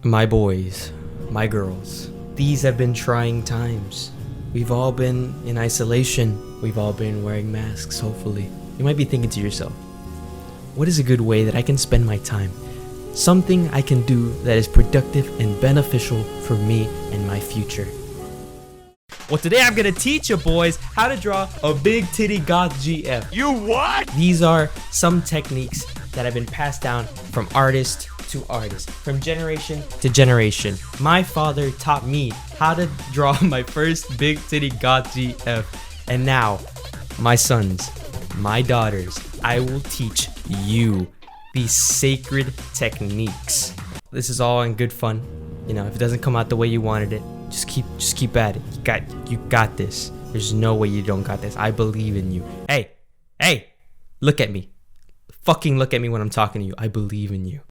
My boys, my girls, these have been trying times. We've all been in isolation. We've all been wearing masks, hopefully. You might be thinking to yourself, what is a good way that I can spend my time? Something I can do that is productive and beneficial for me and my future. Well, today I'm gonna teach you boys how to draw a big titty goth GF. You what? These are some techniques that have been passed down from artist to artist, from generation to generation. My father taught me how to draw my first big titty goth GF. And now, my sons, my daughters, I will teach you these sacred techniques. This is all in good fun. You know, if it doesn't come out the way you wanted it, just keep at it. You got this. There's no way you don't got this. I believe in you. Hey, look at me. Fucking look at me when I'm talking to you. I believe in you.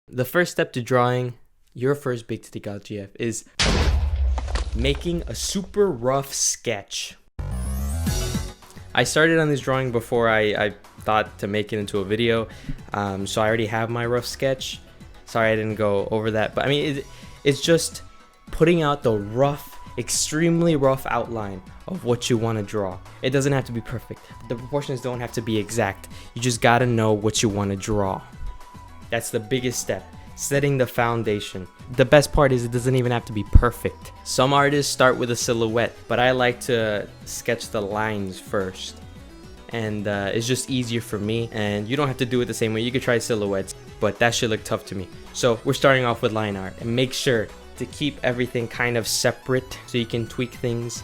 The first step to drawing your first big titty goth GF is making a super rough sketch. I started on this drawing before I thought to make it into a video, so I already have my rough sketch. Sorry I didn't go over that, but I mean it's just putting out the rough, extremely rough outline of what you want to draw. It doesn't have to be perfect. The proportions don't have to be exact. You just gotta know what you want to draw. That's the biggest step, setting the foundation. The best part is it doesn't even have to be perfect. Some artists start with a silhouette, but I like to sketch the lines first. And it's just easier for me, and you don't have to do it the same way. You could try silhouettes, but that should look tough to me. So we're starting off with line art, and make sure to keep everything kind of separate so you can tweak things.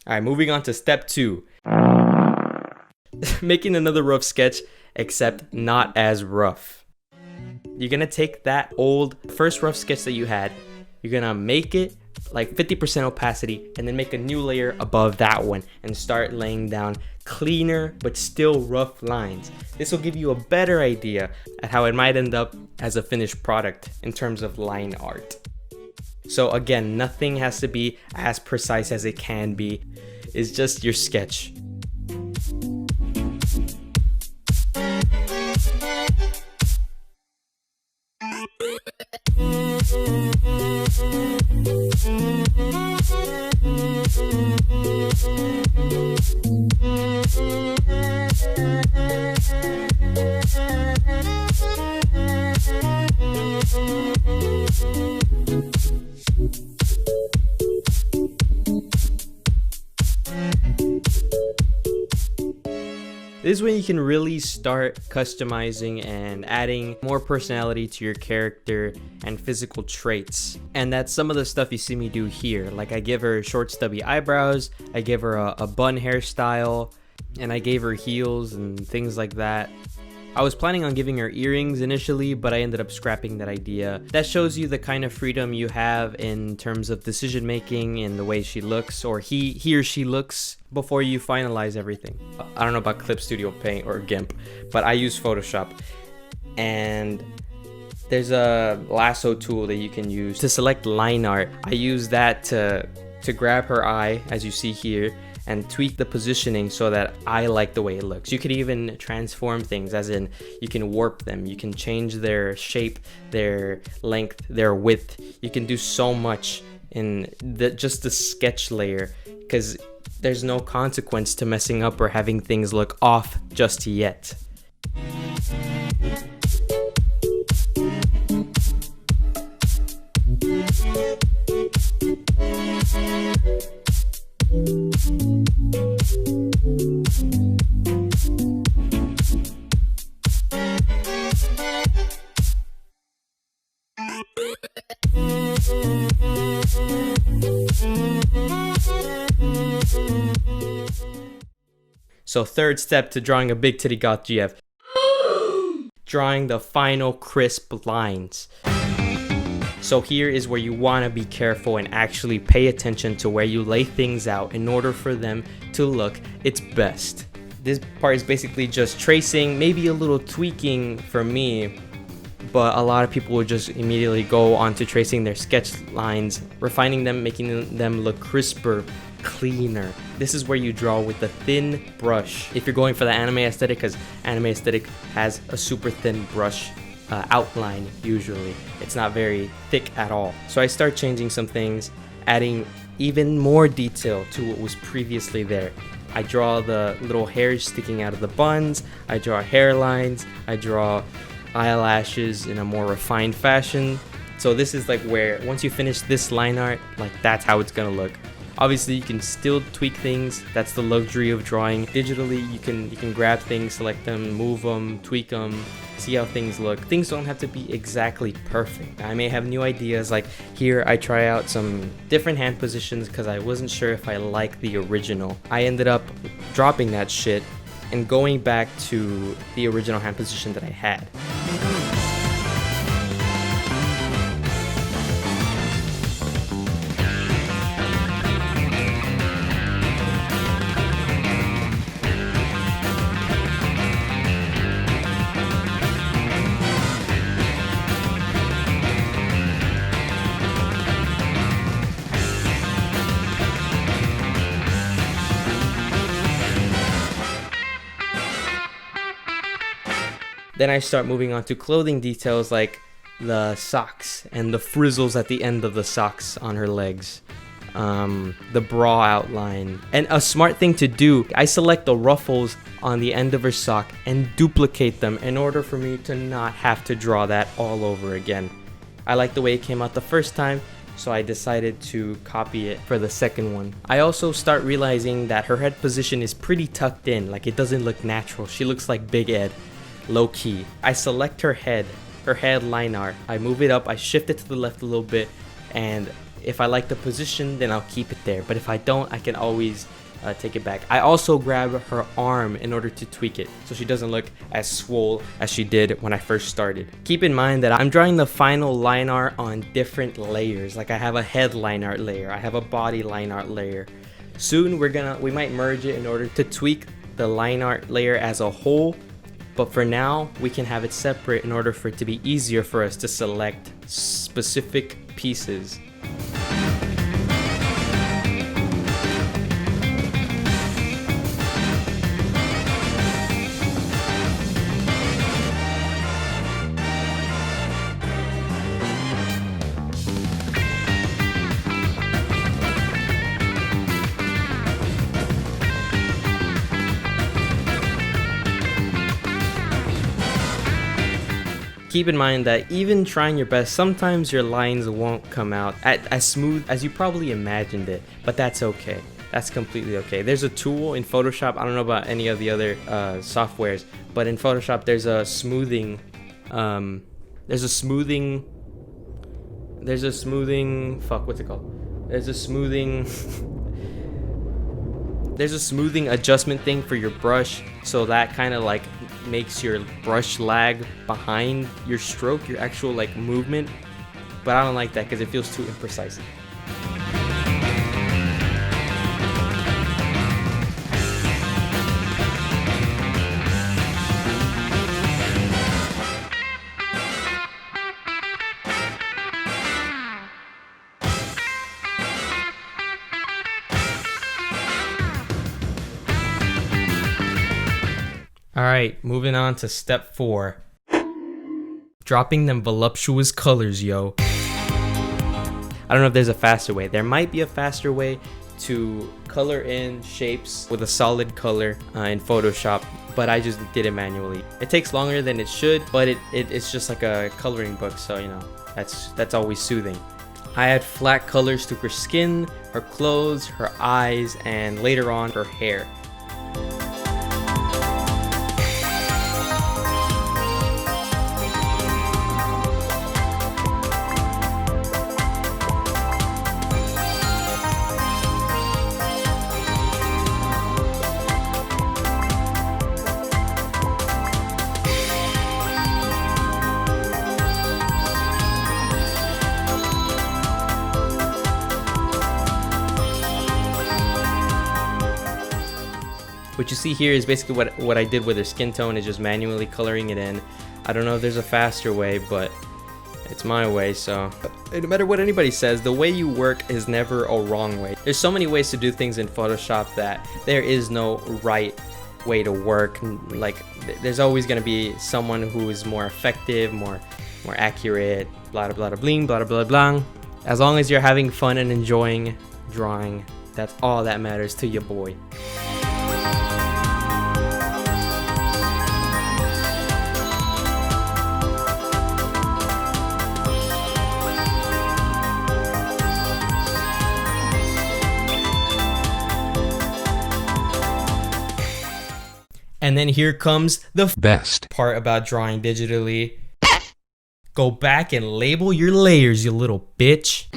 Alright, moving on to step 2. Making another rough sketch, except not as rough. You're gonna take that old first rough sketch that you had, you're gonna make it like 50% opacity, and then make a new layer above that one and start laying down cleaner but still rough lines. This will give you a better idea at how it might end up as a finished product in terms of line art. So again, nothing has to be as precise as it can be. It's just your sketch. This is when you can really start customizing and adding more personality to your character and physical traits. And that's some of the stuff you see me do here. Like I give her short stubby eyebrows, I give her a bun hairstyle, and I gave her heels and things like that. I was planning on giving her earrings initially, but I ended up scrapping that idea. That shows you the kind of freedom you have in terms of decision making and the way she looks, or he or she looks, before you finalize everything. I don't know about Clip Studio Paint or GIMP, but I use Photoshop. And there's a lasso tool that you can use to select line art. I use that to grab her eye, as you see here, and tweak the positioning so that I like the way it looks. You could even transform things, as in you can warp them, you can change their shape, their length, their width. You can do so much in just the sketch layer, because there's no consequence to messing up or having things look off just yet. So third step to drawing a big titty goth GF. Drawing the final crisp lines. So here is where you want to be careful and actually pay attention to where you lay things out in order for them to look its best. This part is basically just tracing, maybe a little tweaking for me, but a lot of people will just immediately go on to tracing their sketch lines, refining them, making them look crisper, cleaner. This is where you draw with the thin brush. If you're going for the anime aesthetic, because anime aesthetic has a super thin brush outline usually. It's not very thick at all. So I start changing some things, adding even more detail to what was previously there. I draw the little hairs sticking out of the buns, I draw hairlines, I draw eyelashes in a more refined fashion. So this is like where once you finish this line art, like that's how it's gonna look. Obviously you can still tweak things. That's the luxury of drawing digitally. You can grab things, select them, move them, tweak them, see how things look. Things don't have to be exactly perfect. I may have new ideas, like here I try out some different hand positions because I wasn't sure if I liked the original. I ended up dropping that shit and going back to the original hand position that I had. Then I start moving on to clothing details like the socks and the frizzles at the end of the socks on her legs, the bra outline. And a smart thing to do, I select the ruffles on the end of her sock and duplicate them in order for me to not have to draw that all over again. I like the way it came out the first time, so I decided to copy it for the second one. I also start realizing that her head position is pretty tucked in, like it doesn't look natural. She looks like Big Ed. Low key. I select her head line art. I move it up, I shift it to the left a little bit, and if I like the position, then I'll keep it there. But if I don't, I can always take it back. I also grab her arm in order to tweak it so she doesn't look as swole as she did when I first started. Keep in mind that I'm drawing the final line art on different layers. Like I have a head line art layer, I have a body line art layer. Soon we might merge it in order to tweak the line art layer as a whole. But for now, we can have it separate in order for it to be easier for us to select specific pieces. Keep in mind that even trying your best, sometimes your lines won't come out as smooth as you probably imagined it, but that's okay. That's completely okay. There's a tool in Photoshop, I don't know about any of the other softwares, but in Photoshop there's a smoothing, there's a smoothing adjustment thing for your brush, so that kind of like makes your brush lag behind your stroke, your actual like movement. But I don't like that because it feels too imprecise. Alright, moving on to step 4. Dropping them voluptuous colors, yo. I don't know if there's a faster way. There might be a faster way to color in shapes with a solid color in Photoshop, but I just did it manually. It takes longer than it should, but it's just like a coloring book, so you know, that's always soothing. I add flat colors to her skin, her clothes, her eyes, and later on her hair. What you see here is basically what I did with her skin tone, is just manually coloring it in. I don't know if there's a faster way, but it's my way. So no matter what anybody says, the way you work is never a wrong way. There's so many ways to do things in Photoshop that there is no right way to work. Like, there's always going to be someone who is more effective, more accurate, blah blah blah bling, blah blah blah. As long as you're having fun and enjoying drawing, that's all that matters to your boy. And then here comes the best part about drawing digitally. Go back and label your layers, you little bitch.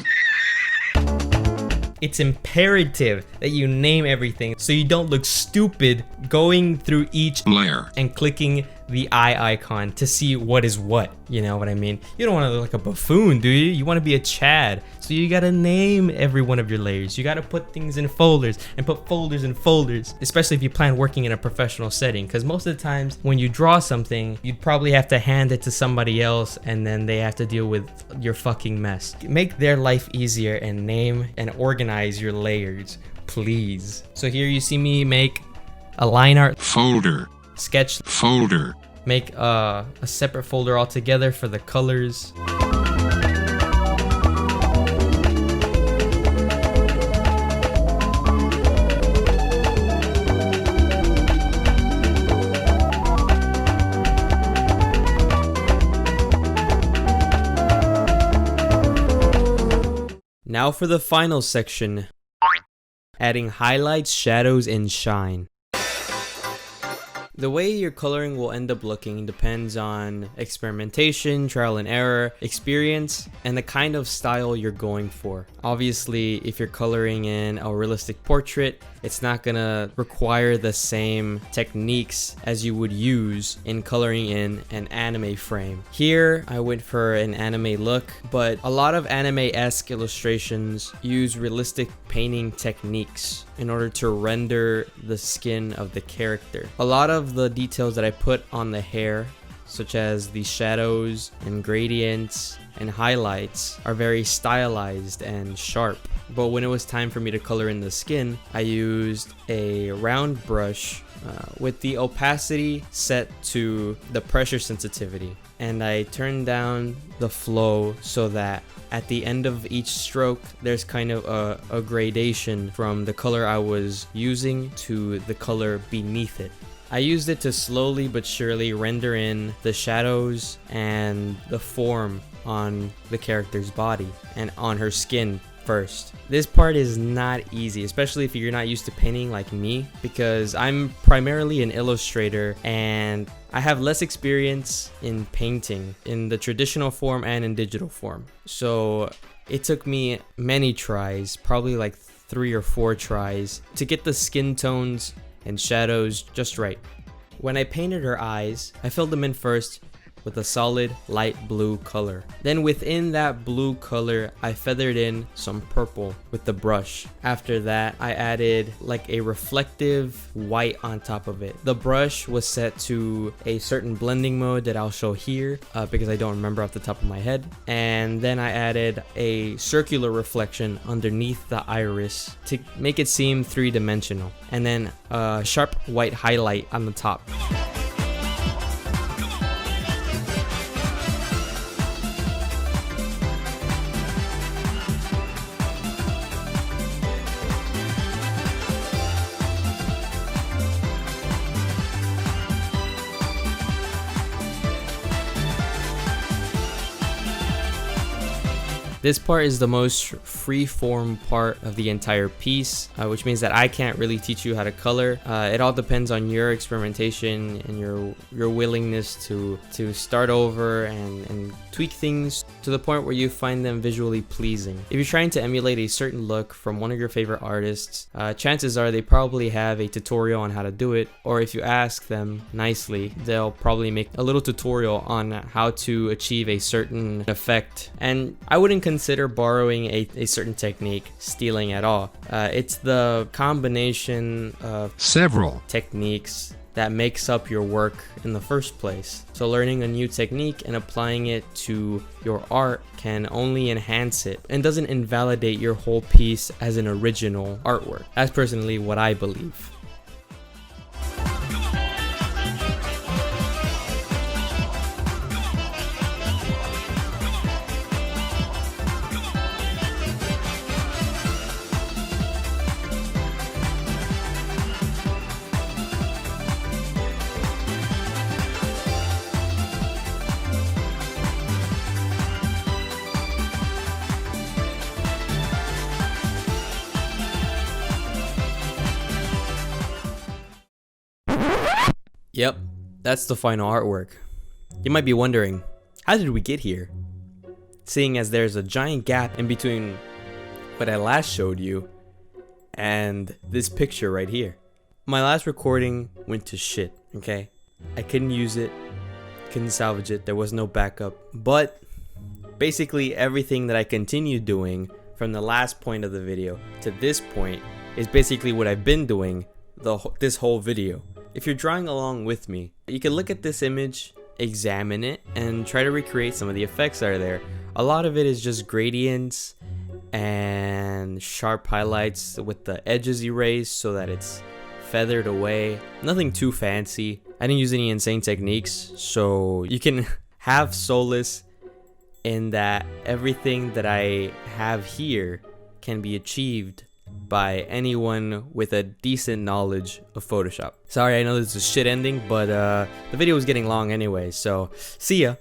It's imperative that you name everything so you don't look stupid going through each layer and clicking the eye icon to see what is what. You know what I mean? You don't want to look like a buffoon, do you? You want to be a Chad. So you gotta name every one of your layers. You gotta put things in folders and put folders in folders, especially if you plan working in a professional setting, because most of the times when you draw something, you'd probably have to hand it to somebody else and then they have to deal with your fucking mess. Make their life easier and name and organize your layers, please. So here you see me make a line art folder, sketch folder, make a separate folder altogether for the colors. Now for the final section, adding highlights, shadows, and shine. The way your coloring will end up looking depends on experimentation, trial and error, experience, and the kind of style you're going for. Obviously, if you're coloring in a realistic portrait, it's not gonna require the same techniques as you would use in coloring in an anime frame. Here, I went for an anime look, but a lot of anime-esque illustrations use realistic painting techniques in order to render the skin of the character. A lot of the details that I put on the hair, such as the shadows and gradients and highlights, are very stylized and sharp. But when it was time for me to color in the skin, I used a round brush with the opacity set to the pressure sensitivity, and I turned down the flow so that at the end of each stroke there's kind of a gradation from the color I was using to the color beneath it. I used it to slowly but surely render in the shadows and the form on the character's body and on her skin first. This part is not easy, especially if you're not used to painting like me, because I'm primarily an illustrator and I have less experience in painting in the traditional form and in digital form. So it took me many tries, probably like 3 or 4 tries, to get the skin tones and shadows just right. When I painted her eyes, I filled them in first with a solid light blue color. Then within that blue color, I feathered in some purple with the brush. After that, I added like a reflective white on top of it. The brush was set to a certain blending mode that I'll show here because I don't remember off the top of my head. And then I added a circular reflection underneath the iris to make it seem 3-dimensional. And then a sharp white highlight on the top. This part is the most free-form part of the entire piece, which means that I can't really teach you how to color. It all depends on your experimentation and your willingness to start over and tweak things to the point where you find them visually pleasing. If you're trying to emulate a certain look from one of your favorite artists, chances are they probably have a tutorial on how to do it, or if you ask them nicely, they'll probably make a little tutorial on how to achieve a certain effect. And I wouldn't consider borrowing a certain technique stealing at all. It's the combination of several techniques that makes up your work in the first place. So learning a new technique and applying it to your art can only enhance it and doesn't invalidate your whole piece as an original artwork. That's personally what I believe. Yep, that's the final artwork. You might be wondering, how did we get here? Seeing as there's a giant gap in between what I last showed you and this picture right here. My last recording went to shit, okay? I couldn't use it, couldn't salvage it, there was no backup. But basically everything that I continued doing from the last point of the video to this point is basically what I've been doing this whole video. If you're drawing along with me, you can look at this image, examine it, and try to recreate some of the effects that are there. A lot of it is just gradients and sharp highlights with the edges erased so that it's feathered away. Nothing too fancy. I didn't use any insane techniques, so you can have solace in that everything that I have here can be achieved by anyone with a decent knowledge of Photoshop. Sorry, I know this is a shit ending, but the video was getting long anyway, so see ya.